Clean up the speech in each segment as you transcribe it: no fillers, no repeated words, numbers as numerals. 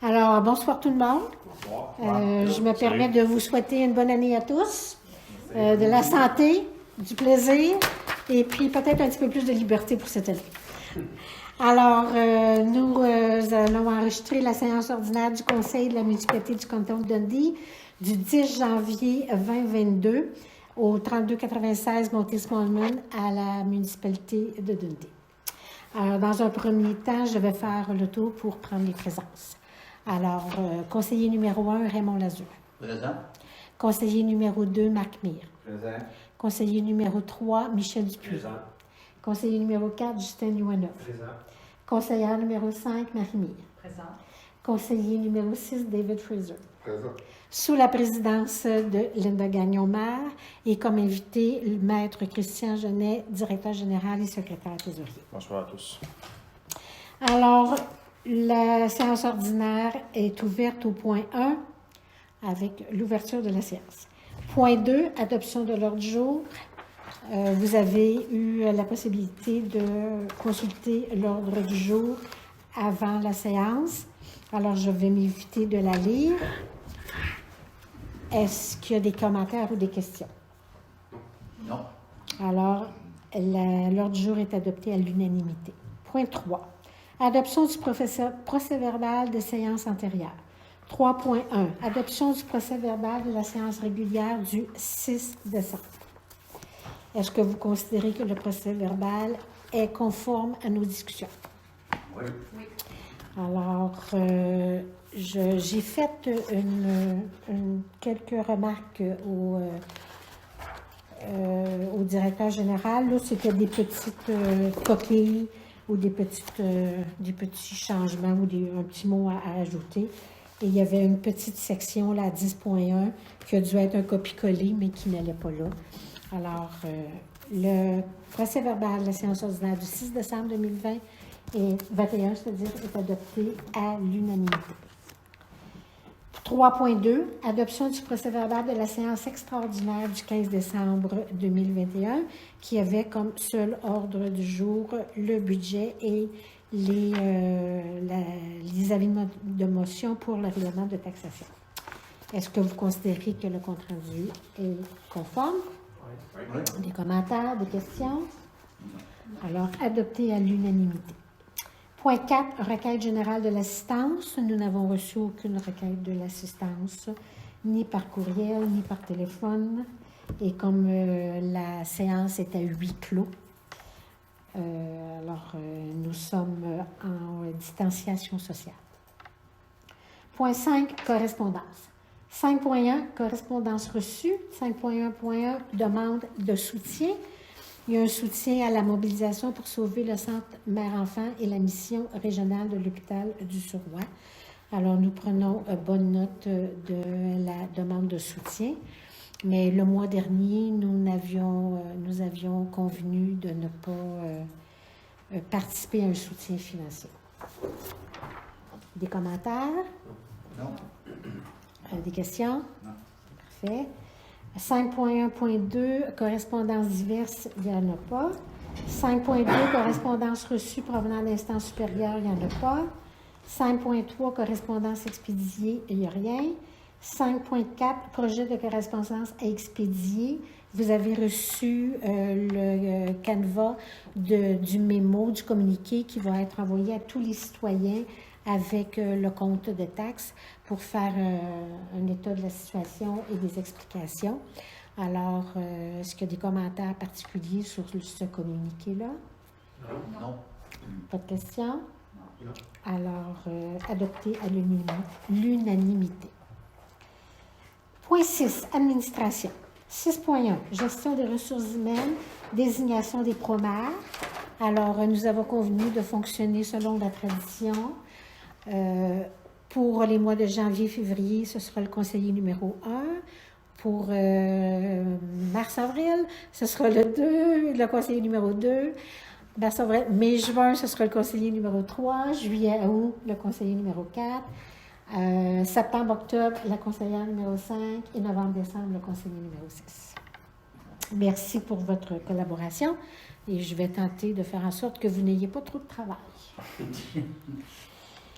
Alors, bonsoir tout le monde. Bonsoir. Je me permets de vous souhaiter une bonne année à tous, de la santé, du plaisir et puis peut-être un petit peu plus de liberté pour cette année. Alors, nous allons enregistrer la séance ordinaire du Conseil de la municipalité du canton de Dundee du 10 janvier 2022 au 3296 Montesquieu-Mollman à la municipalité de Dundee. Alors, dans un premier temps, je vais faire le tour pour prendre les présences. Alors, conseiller numéro 1, Raymond Lazur. Présent. Conseiller numéro 2, Marc Mire. Présent. Conseiller numéro 3, Michel Dupuis. Présent. Conseiller numéro 4, Justin Louanneuf. Présent. Conseillère numéro 5, Marie Mire. Présent. Conseiller numéro 6, David Fraser. Présent. Sous la présidence de Linda Gagnon-Maire et comme invité, le maître Christian Genet, directeur général et secrétaire trésorier. Bonsoir à tous. Alors, la séance ordinaire est ouverte au point 1 avec l'ouverture de la séance. Point 2, adoption de l'ordre du jour. Vous avez eu la possibilité de consulter l'ordre du jour avant la séance. Alors, je vais m'éviter de la lire. Est-ce qu'il y a des commentaires ou des questions? Non. Alors, l'ordre du jour est adopté à l'unanimité. Point 3. Adoption du procès-verbal de séance antérieure. 3.1. Adoption du procès-verbal de la séance régulière du 6 décembre. Est-ce que vous considérez que le procès-verbal est conforme à nos discussions? Oui. Alors, j'ai fait quelques remarques au directeur général. Là, c'était des petites coquilles ou des petits changements ou un petit mot à ajouter. Et il y avait une petite section, là, 10.1, qui a dû être un copier-coller, mais qui n'allait pas là. Alors, le procès-verbal de la séance ordinaire du 6 décembre 2020 et 21, c'est-à-dire, est adopté à l'unanimité. 3.2, adoption du procès-verbal de la séance extraordinaire du 15 décembre 2021, qui avait comme seul ordre du jour le budget et les avis de motion pour le règlement de taxation. Est-ce que vous considérez que le compte-rendu est conforme? Oui. Des commentaires, des questions? Alors, adopté à l'unanimité. Point 4, requête générale de l'assistance. Nous n'avons reçu aucune requête de l'assistance, ni par courriel, ni par téléphone. Et comme la séance est à huis clos, nous sommes en distanciation sociale. Point 5, correspondance. 5.1, correspondance reçue. 5.1.1, demande de soutien. Il y a un soutien à la mobilisation pour sauver le centre mère-enfant et la mission régionale de l'hôpital du Surroi. Alors, nous prenons bonne note de la demande de soutien. Mais le mois dernier, nous avions convenu de ne pas participer à un soutien financier. Des commentaires? Non. Des questions? Non. Parfait. 5.1.2, correspondance diverse, il n'y en a pas. 5.2, correspondance reçue provenant d'instances supérieures, il n'y en a pas. 5.3, correspondance expédiée, il n'y a rien. 5.4, projet de correspondance à expédier. Vous avez reçu le canevas du mémo, du communiqué qui va être envoyé à tous les citoyens avec le compte de taxes pour faire un état de la situation et des explications. Alors, est-ce qu'il y a des commentaires particuliers sur ce communiqué-là? Non. Pas de questions? Non. Alors, adopté à l'unanimité. Point 6, administration. 6.1, gestion des ressources humaines, désignation des promaires. Alors, nous avons convenu de fonctionner selon la tradition. Pour les mois de janvier, février, ce sera le conseiller numéro 1. Pour mars-avril, ce sera le conseiller numéro 2. Mars-avril, mai-juin, ce sera le conseiller numéro 3. Juillet-août, le conseiller numéro 4. Septembre-octobre, la conseillère numéro 5. Et novembre-décembre, le conseiller numéro 6. Merci pour votre collaboration. Et je vais tenter de faire en sorte que vous n'ayez pas trop de travail.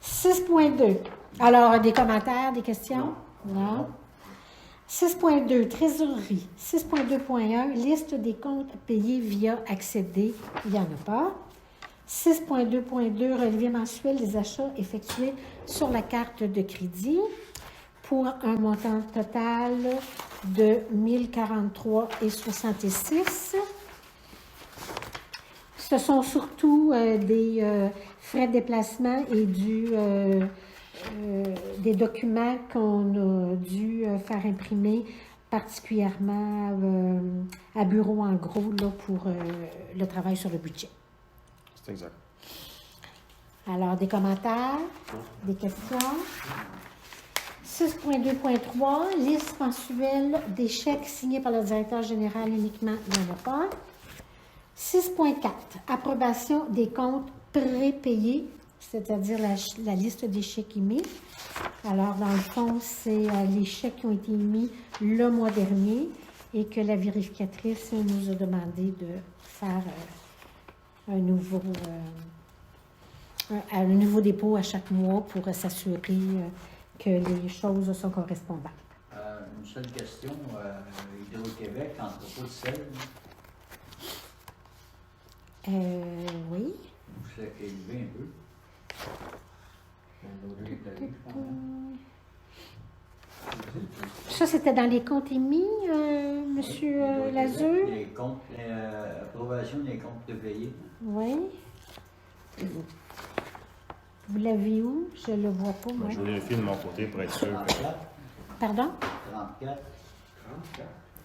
6.2. Alors, des commentaires, des questions? Non. 6.2, trésorerie. 6.2.1, liste des comptes payés via accéder. Il n'y en a pas. 6.2.2, relevé mensuel des achats effectués sur la carte de crédit pour un montant total de 1043,66. Ce sont surtout des frais de déplacement et des documents qu'on a dû faire imprimer, particulièrement à bureau en gros là, pour le travail sur le budget. C'est exact. Alors, des commentaires, des questions. 6.2.3, liste mensuelle des chèques signés par le directeur général uniquement, il n'y en a pas. 6.4, approbation des comptes prépayés, c'est-à-dire la liste des chèques émis. Alors, dans le fond, c'est les chèques qui ont été émis le mois dernier et que la vérificatrice nous a demandé de faire un nouveau dépôt à chaque mois pour s'assurer que les choses sont correspondantes. Une seule question. Hydro-Québec, entrepôt de sel, Oui. c'est élevé un peu. Ça, c'était dans les comptes émis, Monsieur Hydro-Québec, Lazur? Les comptes, approbation des comptes de payer. Oui. Vous l'avez où? Je ne le vois pas, moi. Je vais vérifier de mon côté pour être sûr que... 34, Pardon? 34,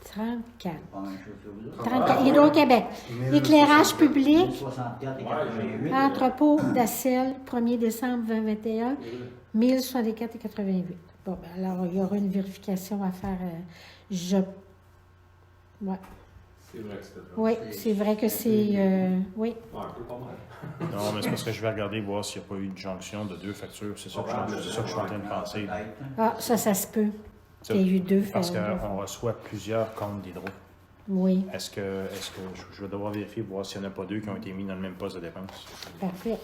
34. pas la même chose que vous autres. 34. Hydro-Québec. Éclairage public, 64 et 88. entrepôt d'Acel, 1er décembre 2021, 1064 et 88. Bon, ben alors, il y aura une vérification à faire. Ouais. C'est vrai que c'était pas. Oui, c'est vrai que c'est... oui. Ouais, un peu pas mal. Non, mais c'est parce que je vais regarder, voir s'il n'y a pas eu de jonction de deux factures. C'est ça que je suis en train de penser. Ah, ça se peut. Il y a eu deux Parce factures. qu'on reçoit plusieurs comptes d'hydro. Oui, Est-ce que je vais devoir vérifier, voir s'il n'y en a pas deux qui ont été mis dans le même poste de dépense? parfait.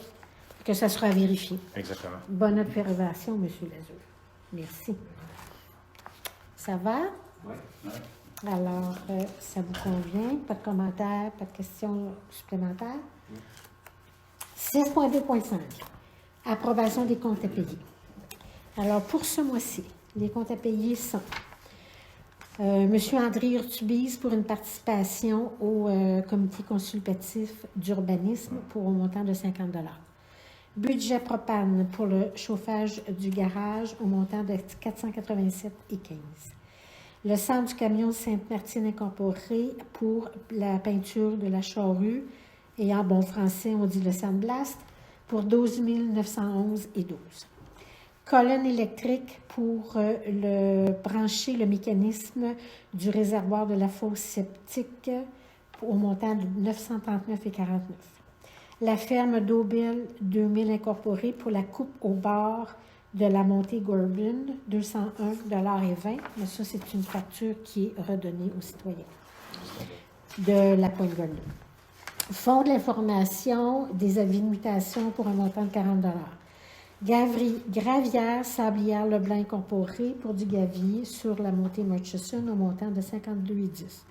Que ça sera vérifié. Exactement. Bonne observation, M. Lazur. Merci. Ça va? Ouais. Alors, ça vous convient? Pas de commentaires, pas de questions supplémentaires? 6.2.5. Approbation des comptes à payer. Alors, pour ce mois-ci, les comptes à payer sont M. André Urtubise pour une participation au comité consultatif d'urbanisme pour un montant de 50 $. Budget propane pour le chauffage du garage au montant de 487,15 $. Le centre du camion Sainte-Martine incorporé pour la peinture de la charrue, et en bon français, on dit le sandblast, pour 12 911,12 $. Colonne électrique pour brancher le mécanisme du réservoir de la fosse septique au montant de 939,49 $. La ferme d'Aubel 2000 incorporée pour la coupe au bord de la montée Gordon, 201,20 $. Mais ça, c'est une facture qui est redonnée aux citoyens de la pointe Gordon. Fonds de l'information des avis de mutation pour un montant de 40 $. Gravière Sablière Leblanc incorporé pour du gavier sur la montée Murchison au montant de 52,10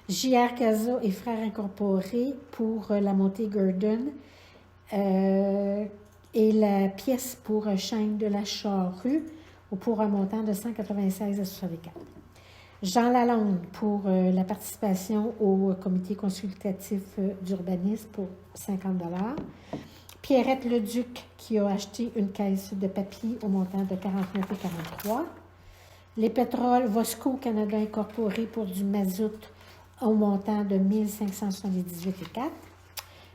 $. JR Casa et Frères incorporés pour la montée Gordon et la pièce pour chaîne de la Charrue pour un montant de 196,64 $. Jean Lalonde pour la participation au comité consultatif d'urbanisme pour 50 $. Pierrette Leduc qui a acheté une caisse de papier au montant de 49,43 $. Les pétroles Vosco Canada incorporé pour du mazout au montant de 1578,4 $.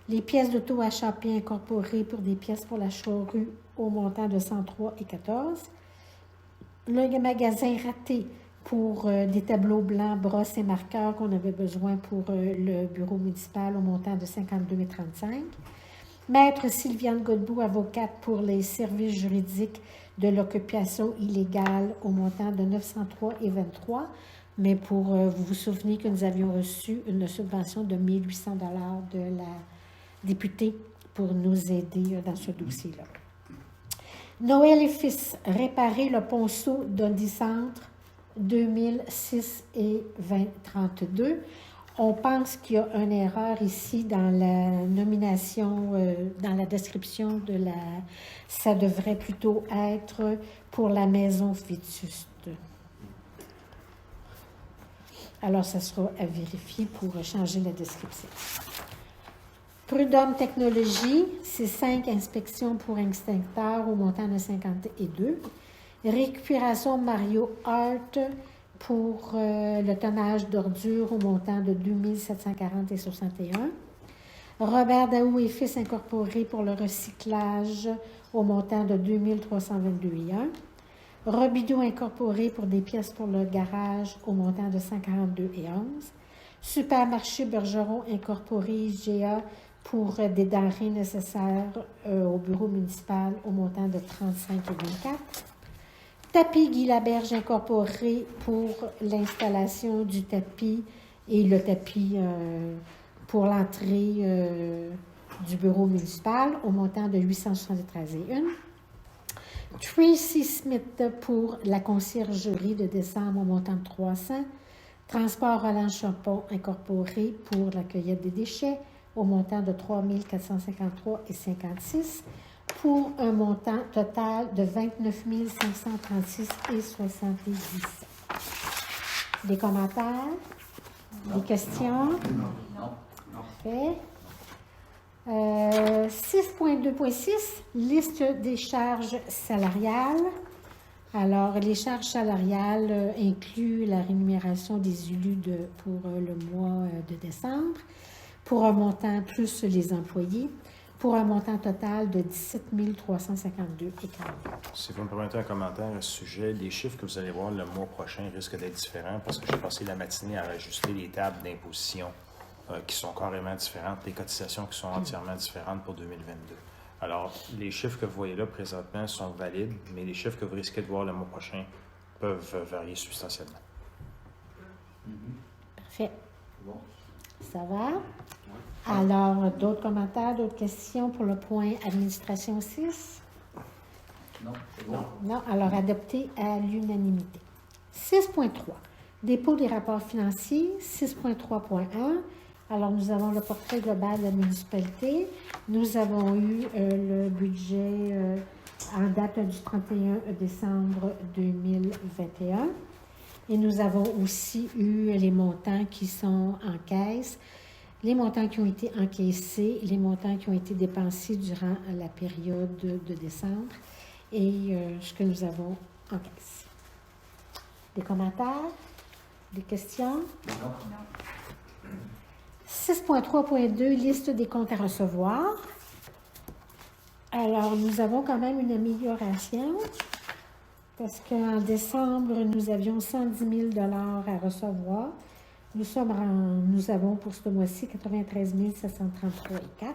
Les pièces d'auto HAP incorporées pour des pièces pour la charrue au montant de 103,14 $. Le magasin raté pour des tableaux blancs, brosses et marqueurs qu'on avait besoin pour le bureau municipal au montant de 52,35 $. Maître Sylviane Godbout, avocate pour les services juridiques de l'occupation illégale au montant de 903,23 $. Mais pour vous vous souvenez que nous avions reçu une subvention de 1 800 $ de la députée pour nous aider dans ce dossier-là. Noël et Fils, réparer le ponceau d'Ondicentre 2006 et 2032. On pense qu'il y a une erreur ici dans la nomination, dans la description de la... Ça devrait plutôt être pour la maison vétuste. Alors, ça sera à vérifier pour changer la description. Prud'homme Technologies, c'est 5 inspections pour extincteurs au montant de 52. Récupération Mario Art pour le tonnage d'ordures au montant de 2740 et 61. Robert Daou et Fils incorporé pour le recyclage au montant de 2322 et 1. Robidoux incorporé pour des pièces pour le garage au montant de 142 et 11. Supermarché Bergeron incorporé IGA pour des denrées nécessaires au bureau municipal au montant de 35 et 24. Tapis Guy Laberge incorporé pour l'installation du tapis et le tapis pour l'entrée du bureau municipal au montant de 873 et 1. Tracy Smith pour la conciergerie de décembre au montant de 300. Transport Roland Chapon incorporé pour la cueillette des déchets au montant de 3 453 et 56 pour un montant total de 29 536 et 77. Des commentaires? Des questions? Non. Parfait. 6.2.6, liste des charges salariales. Alors, les charges salariales incluent la rémunération des élus pour le mois de décembre, pour un montant plus les employés, pour un montant total de 17 352 et 40. Si vous me permettez un commentaire à ce sujet, les chiffres que vous allez voir le mois prochain risquent d'être différents parce que j'ai passé la matinée à ajuster les tables d'imposition qui sont carrément différentes, les cotisations qui sont entièrement différentes pour 2022. Alors, les chiffres que vous voyez là présentement sont valides, mais les chiffres que vous risquez de voir le mois prochain peuvent varier substantiellement. Parfait. Bon. Ça va? Alors, d'autres commentaires, d'autres questions pour le point administration 6? Non, c'est bon. Non, alors adopté à l'unanimité. 6.3. Dépôt des rapports financiers. 6.3.1. Alors, nous avons le portrait global de la municipalité. Nous avons eu le budget en date du 31 décembre 2021. Et nous avons aussi eu les montants qui sont en caisse, les montants qui ont été encaissés, les montants qui ont été dépensés durant la période de décembre et ce que nous avons en caisse. Des commentaires? Des questions? Non. 6.3.2, liste des comptes à recevoir. Alors, nous avons quand même une amélioration parce qu'en décembre, nous avions 110 000 à recevoir. Nous avons pour ce mois-ci 93 733 et 4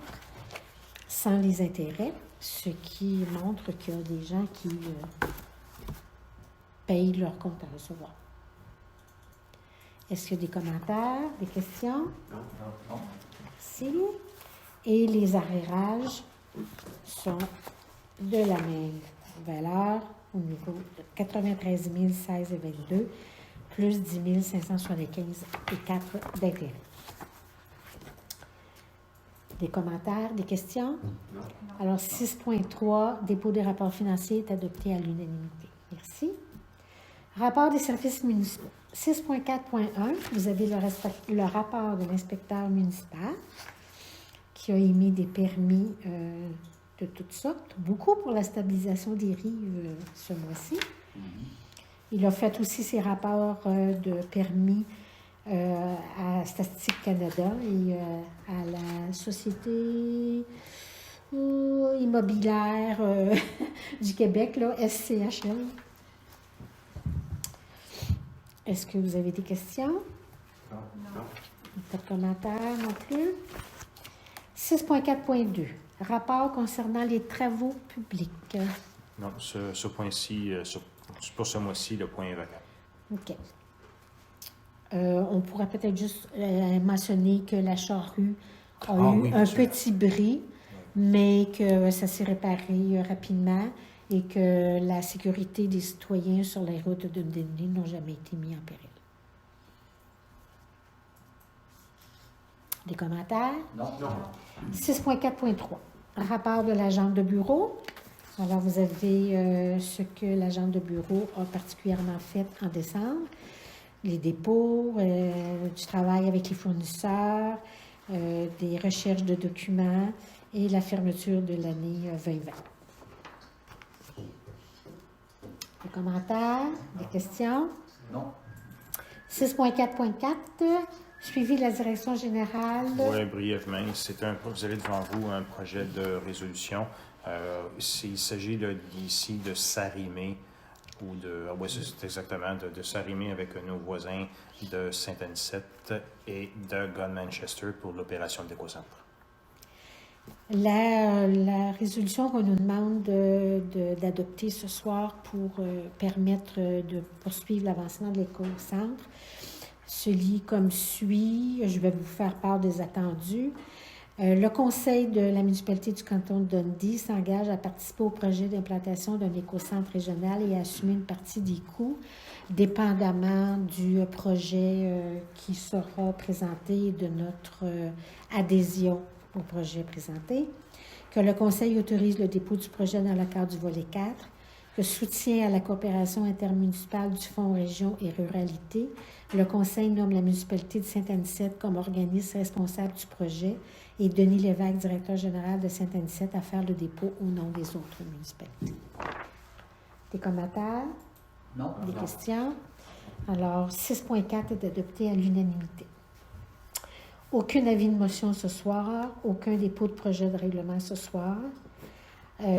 sans les intérêts, ce qui montre qu'il y a des gens qui payent leur compte à recevoir. Est-ce qu'il y a des commentaires, des questions? Non. Merci. Et les arrérages sont de la même valeur au niveau de 93 016 et 22, plus 10 575 et 4 d'intérêt. Des commentaires, des questions? Non. Alors, 6.3, dépôt des rapports financiers est adopté à l'unanimité. Merci. Rapport des services municipaux. 6.4.1, vous avez le rapport de l'inspecteur municipal qui a émis des permis de toutes sortes, beaucoup pour la stabilisation des rives ce mois-ci. Il a fait aussi ses rapports de permis à Statistique Canada et à la Société immobilière du Québec, là, SCHL. Est-ce que vous avez des questions? Non. Pas de commentaires non plus. 6.4.2. Rapport concernant les travaux publics. Non, ce point-ci, pour ce mois-ci, le point est vacant. OK. On pourrait peut-être juste mentionner que la charrue a eu oui, un bien sûr. petit bris mais que ça s'est réparé rapidement et que la sécurité des citoyens sur les routes de Dundee n'ont jamais été mis en péril. Des commentaires? Non. 6.4.3. Rapport de l'agente de bureau. Alors, vous avez ce que l'agente de bureau a particulièrement fait en décembre. Les dépôts, du travail avec les fournisseurs, des recherches de documents et la fermeture de l'année 2020. Des commentaires? Des questions? Non. 6.4.4. Suivi de la direction générale. Oui, brièvement. Vous avez devant vous un projet de résolution. Il s'agit ici de s'arrimer ou de. Oui, c'est exactement, de s'arrimer avec nos voisins de Saint-Anicette et de Gun-Manchester pour l'opération d'Écocentre. La résolution qu'on nous demande d'adopter ce soir pour permettre de poursuivre l'avancement de l'éco-centre se lit comme suit. Je vais vous faire part des attendus. Le conseil de la municipalité du canton de Dundee s'engage à participer au projet d'implantation d'un écocentre régional et à assumer une partie des coûts, dépendamment du projet qui sera présenté et de notre adhésion au projet présenté. Que le conseil autorise le dépôt du projet dans le cadre du volet 4. Que soutien à la coopération intermunicipale du Fonds Région et Ruralité. Le conseil nomme la municipalité de Saint-Anicette comme organisme responsable du projet et Denis Lévesque, directeur général de Saint-Anicette, à faire le dépôt au nom des autres municipalités. Des commentaires? Non. Des questions? Alors, 6.4 est adopté à l'unanimité. Aucun avis de motion ce soir, aucun dépôt de projet de règlement ce soir.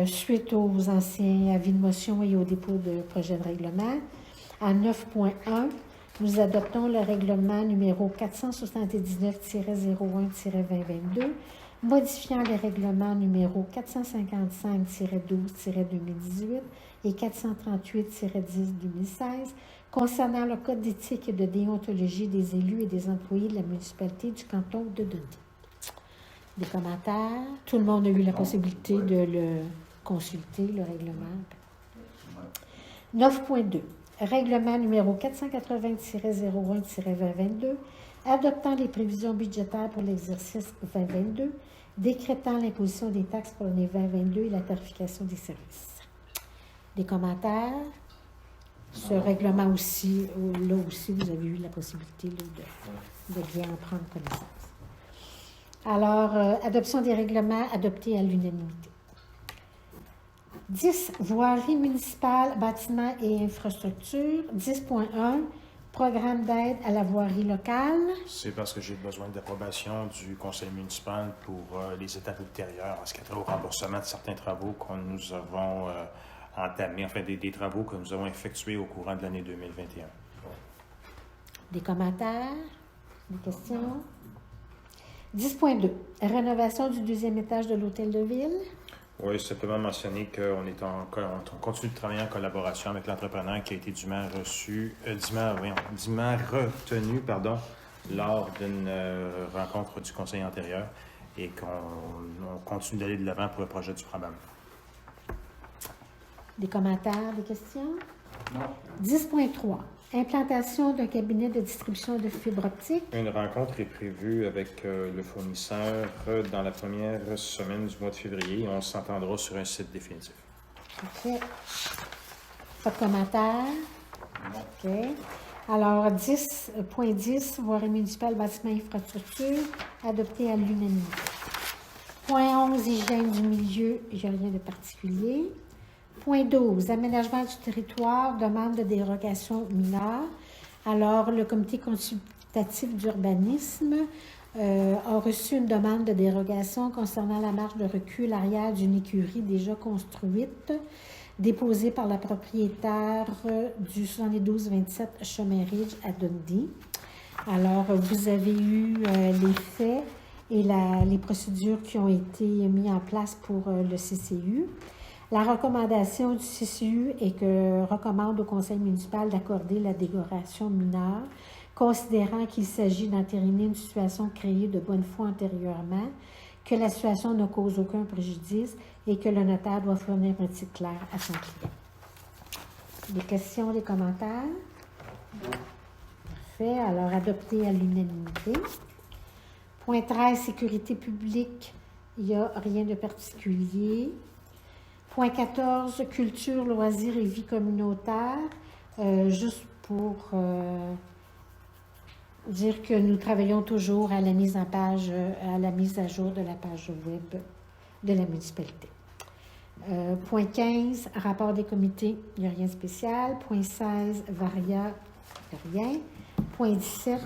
Suite aux anciens avis de motion et au dépôt de projet de règlement, à 9.1, nous adoptons le règlement numéro 479-01-2022, modifiant les règlements numéro 455-12-2018 et 438-10-2016 concernant le code d'éthique et de déontologie des élus et des employés de la municipalité du canton de Dundee. Des commentaires? Tout le monde a eu la possibilité de le consulter, le règlement. 9.2. Règlement numéro 480-01-2022, adoptant les prévisions budgétaires pour l'exercice 2022, décrétant l'imposition des taxes pour l'année 2022 et la tarification des services. Des commentaires? Ce règlement aussi, là aussi, vous avez eu la possibilité là, de bien en prendre connaissance. Alors, adoption des règlements adoptés à l'unanimité. 10. Voirie municipale, bâtiments et infrastructures. 10.1. Programme d'aide à la voirie locale. C'est parce que j'ai besoin d'approbation du conseil municipal pour les étapes ultérieures en ce qui a trait au remboursement de certains travaux que nous avons entamés, enfin des travaux que nous avons effectués au courant de l'année 2021. Des commentaires? Des questions? 10.2. Rénovation du deuxième étage de l'hôtel de ville. Oui, simplement mentionner qu'on on continue de travailler en collaboration avec l'entrepreneur qui a été dûment retenu lors d'une rencontre du conseil antérieur et qu'on continue d'aller de l'avant pour le projet du programme. Des commentaires, des questions? Non. 10.3. Implantation d'un cabinet de distribution de fibres optiques. Une rencontre est prévue avec le fournisseur dans la première semaine du mois de février. On s'entendra sur un site définitif. OK. Pas de commentaires? Non. OK. Alors, 10.10, voirie municipale, bâtiment et infrastructure, adopté à l'unanimité. Point 11, hygiène du milieu, il n'y a rien de particulier. Point 12, aménagement du territoire, demande de dérogation mineure. Alors, le comité consultatif d'urbanisme a reçu une demande de dérogation concernant la marge de recul arrière d'une écurie déjà construite, déposée par la propriétaire du 72-27 Chemin Ridge à Dundee. Alors, vous avez eu les faits et les procédures qui ont été mises en place pour le CCU. La recommandation du CCU est que recommande au conseil municipal d'accorder la dérogation mineure, considérant qu'il s'agit d'entériner une situation créée de bonne foi antérieurement, que la situation ne cause aucun préjudice et que le notaire doit fournir un titre clair à son client. Des questions, des commentaires? Parfait. Alors, adopté à l'unanimité. Point 13, sécurité publique. Il n'y a rien de particulier. Point 14, culture, loisirs et vie communautaire. Juste pour dire que nous travaillons toujours à la mise en page, à la mise à jour de la page web de la municipalité. Point 15, rapport des comités, il n'y a rien de spécial. Point 16, varia, rien. Point 17,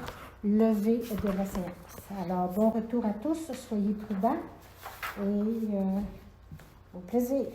levée de la séance. Alors, bon retour à tous, soyez prudents et au plaisir.